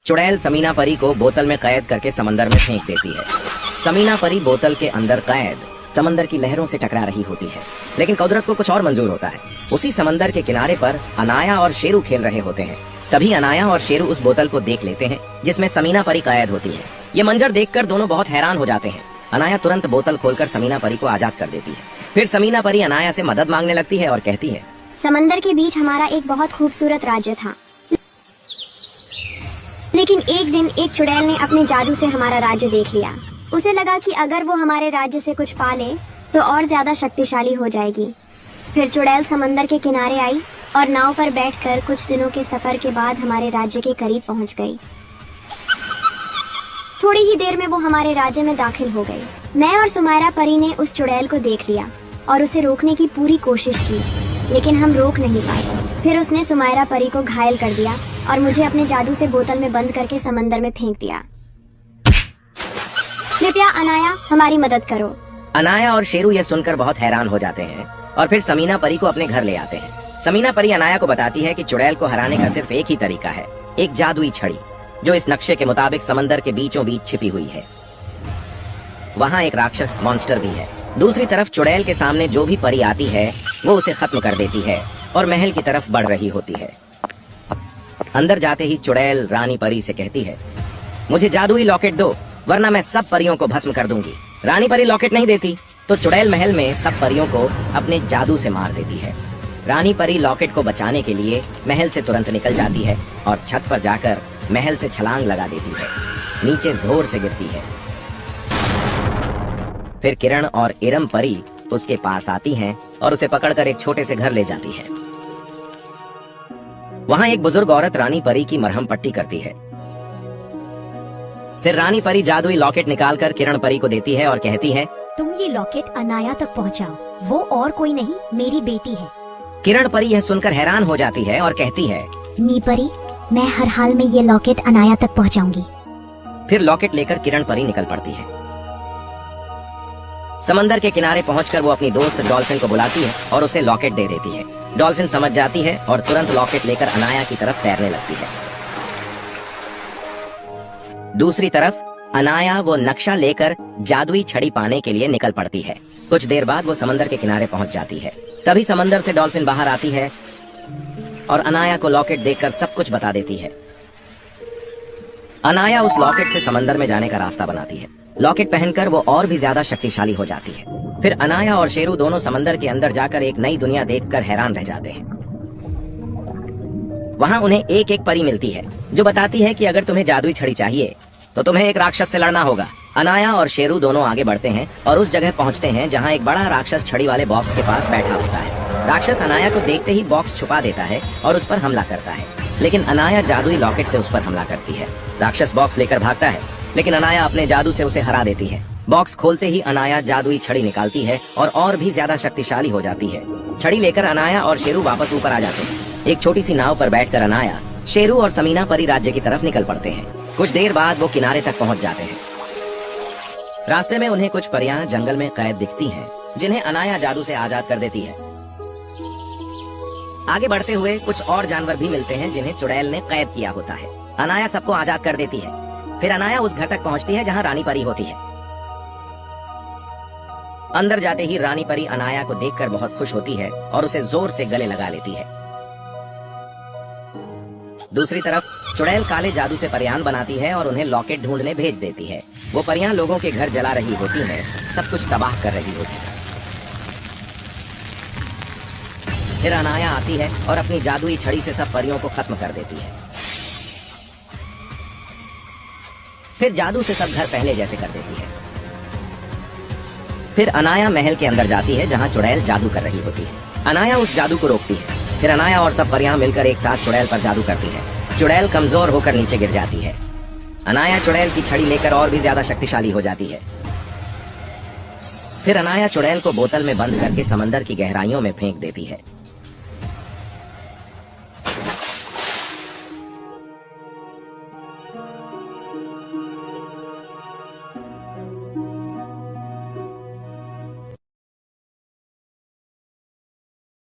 चुड़ैल समीना परी को बोतल में कैद करके समंदर में फेंक देती है। समीना परी बोतल के अंदर कैद समंदर की लहरों से टकरा रही होती है, लेकिन कुदरत को कुछ और मंजूर होता है। उसी समंदर के किनारे पर अनाया और शेरू खेल रहे होते हैं। तभी अनाया और शेरू उस बोतल को देख लेते हैं जिसमें समीना परी कैद होती है। ये मंजर देखकर दोनों बहुत हैरान हो जाते हैं। अनाया तुरंत बोतल खोलकर समीना परी को आजाद कर देती है। फिर समीना परी अनाया से मदद मांगने लगती है और कहती है, समंदर के बीच हमारा एक बहुत खूबसूरत राज्य था, लेकिन एक दिन एक चुड़ैल ने अपने जादू से हमारा राज्य देख लिया। उसे लगा कि अगर वो हमारे राज्य से कुछ पा ले तो और ज्यादा शक्तिशाली हो जाएगी। फिर चुड़ैल समंदर के किनारे आई और नाव पर बैठकर कुछ दिनों के सफर के बाद हमारे राज्य के करीब पहुंच गई। थोड़ी ही देर में वो हमारे राज्य में दाखिल हो गई। मैं और सुमायरा परी ने उस चुड़ैल को देख लिया और उसे रोकने की पूरी कोशिश की, लेकिन हम रोक नहीं पाए। फिर उसने सुमायरा परी को घायल कर दिया और मुझे अपने जादू से बोतल में बंद करके समंदर में फेंक दिया। कृपया अनाया हमारी मदद करो। अनाया और शेरू यह सुनकर बहुत हैरान हो जाते हैं और फिर समीना परी को अपने घर ले आते हैं। समीना परी अनाया को बताती है कि चुड़ैल को हराने का सिर्फ एक ही तरीका है, एक जादुई छड़ी जो इस नक्शे के मुताबिक समंदर के बीचों बीच छिपी हुई है। वहाँ एक राक्षस मॉन्स्टर भी है। दूसरी तरफ चुड़ैल के सामने जो भी परी आती है वो उसे खत्म कर देती है और महल की तरफ बढ़ रही होती है। अंदर जाते ही चुड़ैल रानी परी से कहती है, मुझे जादुई लॉकेट दो वरना मैं सब परियों को भस्म कर दूंगी। रानी परी लॉकेट नहीं देती तो चुड़ैल महल में सब परियों को अपने जादू से मार देती है। रानी परी लॉकेट को बचाने के लिए महल से तुरंत निकल जाती है और छत पर जाकर महल से छलांग लगा देती है। नीचे जोर से गिरती है। फिर किरण और इरम परी उसके पास आती हैं और उसे पकड़कर एक छोटे से घर ले जाती है। वहाँ एक बुजुर्ग औरत रानी परी की मरहम पट्टी करती है। फिर रानी परी जादुई लॉकेट निकालकर किरण परी को देती है और कहती है, तुम ये लॉकेट अनाया तक पहुंचाओ, वो और कोई नहीं मेरी बेटी है। किरण परी यह सुनकर हैरान हो जाती है और कहती है, नी परी, मैं हर हाल में ये लॉकेट अनाया तक पहुंचाऊंगी। फिर लॉकेट लेकर किरण परी निकल पड़ती है। समंदर के किनारे पहुंचकर वो अपनी दोस्त डॉल्फिन को बुलाती है और उसे लॉकेट दे देती है। डॉल्फिन समझ जाती है और तुरंत लॉकेट लेकर अनाया की तरफ तैरने लगती है। दूसरी तरफ अनाया वो नक्शा लेकर जादुई छड़ी पाने के लिए निकल पड़ती है। कुछ देर बाद वो समंदर के किनारे पहुंच जाती है। तभी समंदर से डॉल्फिन बाहर आती है और अनाया को लॉकेट देखकर सब कुछ बता देती है। अनाया उस लॉकेट से समंदर में जाने का रास्ता बनाती है। लॉकेट पहनकर वो और भी ज्यादा शक्तिशाली हो जाती है। फिर अनाया और शेरू दोनों समंदर के अंदर जाकर एक नई दुनिया देखकर हैरान रह जाते हैं। वहाँ उन्हें एक एक परी मिलती है जो बताती है कि अगर तुम्हें जादुई छड़ी चाहिए तो तुम्हें एक राक्षस से लड़ना होगा। अनाया और शेरू दोनों आगे बढ़ते हैं और उस जगह पहुँचते हैं जहाँ एक बड़ा राक्षस छड़ी वाले बॉक्स के पास बैठा होता है। राक्षस अनाया को देखते ही बॉक्स छुपा देता है और उस पर हमला करता है, लेकिन अनाया जादुई लॉकेट से उस पर हमला करती है। राक्षस बॉक्स लेकर भागता है, लेकिन अनाया अपने जादू से उसे हरा देती है। बॉक्स खोलते ही अनाया जादुई छड़ी निकालती है और भी ज्यादा शक्तिशाली हो जाती है। छड़ी लेकर अनाया और शेरू वापस ऊपर आ जाते हैं। एक छोटी सी नाव पर बैठकर अनाया, शेरू और समीना परी राज्य की तरफ निकल पड़ते हैं। कुछ देर बाद वो किनारे तक पहुंच जाते हैं। रास्ते में उन्हें कुछ परियां जंगल में कैद दिखती हैं, जिन्हें अनाया जादू से आजाद कर देती है। आगे बढ़ते हुए कुछ और जानवर भी मिलते हैं जिन्हें चुड़ैल ने कैद किया होता है। अनाया सबको आजाद कर देती है। फिर अनाया उस घर तक पहुंचती है जहां रानी परी होती है। अंदर जाते ही रानी परी अनाया को देखकर बहुत खुश होती है और उसे जोर से गले लगा लेती है। दूसरी तरफ चुड़ैल काले जादू से परियां बनाती है और उन्हें लॉकेट ढूंढने भेज देती है। वो परियां लोगों के घर जला रही होती हैं, सब कुछ तबाह कर रही होती है। फिर अनाया आती है और अपनी जादुई छड़ी से सब परियों को खत्म कर देती है। फिर जादू से सब घर पहले जैसे कर देती है। फिर अनाया महल के अंदर जाती है जहां चुड़ैल जादू कर रही होती है। अनाया उस जादू को रोकती है। फिर अनाया और सब परियां मिलकर एक साथ चुड़ैल पर जादू करती है। चुड़ैल कमजोर होकर नीचे गिर जाती है। अनाया चुड़ैल की छड़ी लेकर और भी ज्यादा शक्तिशाली हो जाती है। फिर अनाया चुड़ैल को बोतल में बंद करके समंदर की गहराइयों में फेंक देती है।